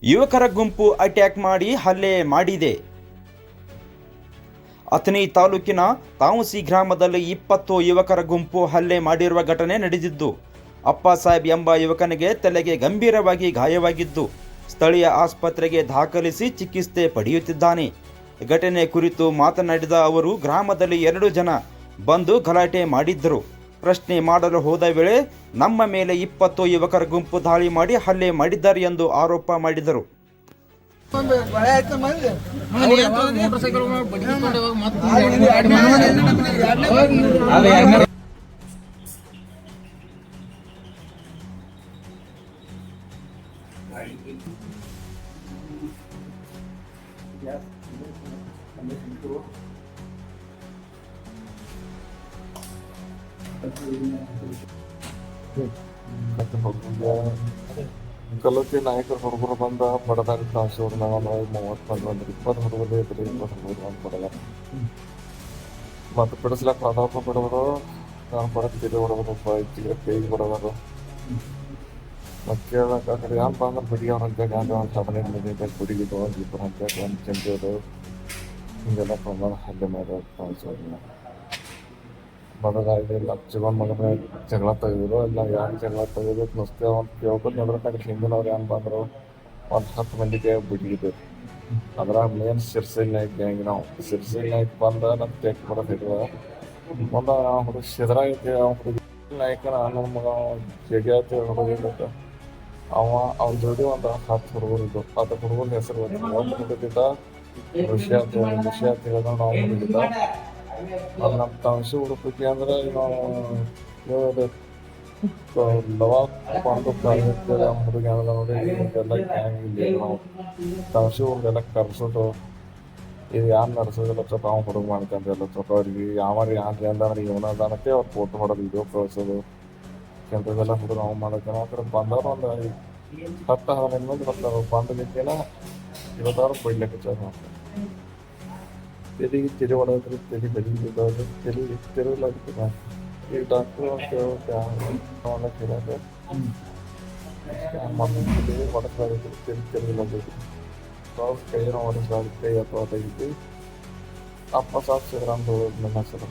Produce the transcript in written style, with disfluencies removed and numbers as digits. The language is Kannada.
ಯುವಕರ ಗುಂಪು ಅಟ್ಯಾಕ್ ಮಾಡಿ ಹಲ್ಲೆ ಮಾಡಿದೆ. ಅಥಣಿ ತಾಲೂಕಿನ ತಾಂಸಿ ಗ್ರಾಮದಲ್ಲಿ 20 ಯುವಕರ ಗುಂಪು ಹಲ್ಲೆ ಮಾಡಿರುವ ಘಟನೆ ನಡೆದಿದ್ದು, ಅಪ್ಪ ಸಾಹೇಬ್ ಎಂಬ ಯುವಕನಿಗೆ ತಲೆಗೆ ಗಂಭೀರವಾಗಿ ಗಾಯವಾಗಿದ್ದು, ಸ್ಥಳೀಯ ಆಸ್ಪತ್ರೆಗೆ ದಾಖಲಿಸಿ ಚಿಕಿತ್ಸೆ ಪಡೆಯುತ್ತಿದ್ದಾನೆ. ಘಟನೆ ಕುರಿತು ಮಾತನಾಡಿದ ಅವರು, ಗ್ರಾಮದಲ್ಲಿ 2 ಜನ ಬಂದು ಗಲಾಟೆ ಮಾಡಿದ್ದರು. ಪ್ರಶ್ನೆ ಮಾಡಲು ಹೋದ ವೇಳೆ ನಮ್ಮ ಮೇಲೆ 20 ಯುವಕರ ಗುಂಪು ದಾಳಿ ಮಾಡಿ ಹಲ್ಲೆ ಮಾಡಿದ್ದಾರೆ ಎಂದು ಆರೋಪ ಮಾಡಿದರು. ಕಲೋತಿ ನಾಯಕರು ಹುಡುಗರು ಬಂದ ಬಡದಾರಿ ತಾಸೂರು ನಾವು 30 ಬಂದ್ರೆ 20 ಹುಡುಗರು ಇದ್ರಿ 20 ಹುಡುಗರು ಅಂತ ಬಡದ ಮತ್ತು ಬಿಡಿಸ್ಲಾಕ ಪ್ರಾಧಾಪ ಬಿಡೋರು ನಾನು ಬಡಕ್ ತಿಳಿ ಹೊಡೋದಪ್ಪ ಇಚ್ಚಿಗೆ ಕೈಗೆ ಬಿಡೋರು ಮತ್ತು ಕೇಳಕ್ಕೆ ಆ ಕಡೆ ಏನಪ್ಪ ಅಂದ್ರೆ ಬಿಡಿಯವ್ರು ಅಂತ ಒಂದು 15 ಮಂದಿ ಕುಡಿಗಿದ್ದು ಇಬ್ಬರು ಅಂತ ಒಂದು ಚೆಂದಿಯೋದು ಹಿಂಗೆಲ್ಲ ಪ್ರಮಾಣ ಹಲ್ಲೆ ಮಾಡೋದು ತಾಸೂರನ್ನ ಬಡದಾಗಿ ಲಕ್ಷ ಮಗನ ಜಗಳ ತೆಗೆದ್ರು. ಇಲ್ಲ ಯಾರು ಜಗಳ ತೆಗೆದು ನುಸ್ತೆ ಒಂದು ಕೇಳ್ಕೊಂಡು ನೋಡ್ರೆ ಹಿಂದಿನವ್ರು ಏನು ಬಂದರು ಒಂದು 10 ಮಂದಿಗೆ ಬಿಟ್ಟಿದ್ದು. ಅದ್ರಾಗ ಮೇನ್ ಸಿರ್ಸಿಲ್ ನಾಯ್ಕ ಗ್ಯಾಂಗ್ ನಾವು ಸಿರ್ಸಿಲ್ ನಾಯ್ಕ ಬಂದ ನಮ್ಮ ಟೇಕ್ ಮಾಡೋದಿದ್ವ ಒಂದು ಹುಡುಗ ಸಿದ್ರಾಗೈತಿ ಹುಡುಗ ನಾಯ್ಕನ ನನ್ನ ಮಗ ಜಗ್ಯಾತಿ ಹುಡುಗಿದ್ದ ಅವನ ಜೋಡಿ ಒಂದು 10 ಹುಡುಗರು ಇದ್ದು. 10 ಹುಡುಗರ ಹೆಸರು ಒಂದು ಹುಡುಗಿದ್ದ ಋಷಿ ಅಂತ ಹೇಳಿದ ನಾವು ಹುಡುಗಿದ್ದ. ನಮ್ಮ ತಾಂಸಿ ಹುಡುಕಿ ಅಂದ್ರೆ ಲವ ಕೊಂಡು ಹುಡುಗಿ ಅಂದ್ರೆ ನೋಡಿ ಎಲ್ಲ ಗ್ಯಾಂಗ್ ಇಲ್ಲಿ ನಾವು ತಾಂಸಿ ಹುಡುಗೆಲ್ಲ ಕರ್ಸೋದು ಇದು ಯಾರು ನಡ್ಸೋದಿಲ್ಲ ಸ್ವಲ್ಪ ಅವ್ನು ಹುಡುಗ ಮಾಡ್ಕೊಂಡೆಲ್ಲ ಸ್ವಲ್ಪ ಅವ್ರಿಗೆ ಯಾವ್ರಿ ಯಾನ್ರಿ ಅಂದ್ರೆ ಇವನದಾನಕ್ಕೆ ಅವ್ರು ಫೋಟೋ ಹೊಡೋದು ವಿಡಿಯೋ ಕಳ್ಸೋದು ಕೆಂಪದೆಲ್ಲ ಹುಡುಗ ನಾವು ಮಾಡೋಕೆ ಆ ಕಡೆ ಬಂದವ್ರು ಒಂದು 10-15 ಮಂದಿ ಬರ್ತಾರೆ. ಬಂದ ರೀತಿಯಲ್ಲ ಇವತ್ತವ್ರು ಬಿಡ್ಲಿಕ್ಕೆ ಚಾಲು ಮಾಡ್ತಾರೆ. ತೆಲಿ ಹೊಡೋದ್ರಿ ತೆಲಿ ಬೆಳೀತಿದ್ದವ್ರು ತೆಲಿ ತಿರುಗಲಾಗ್ತದೆ. ಈಗ ಡಾಕ್ಟ್ರು ಅಂತ ಕೇಳೋದು ಸ್ಕ್ಯಾನ್ ಮಾಡಿ ಹೊಡೆಸ್ಲಾಗಿತ್ತು ತೆಲಿ ತಿರುಗಲಾಗಿತ್ತು. ಕೈಯನ್ನು ಹೊಡೆಸ್ಲಾಗುತ್ತೆ ಅಥವಾ ತೆಗಿತಿ. ಅಪ್ಪ ಸಾಕು ಸಿದ್ರಾಮ್ ನನ್ನ ಹೆಸರು.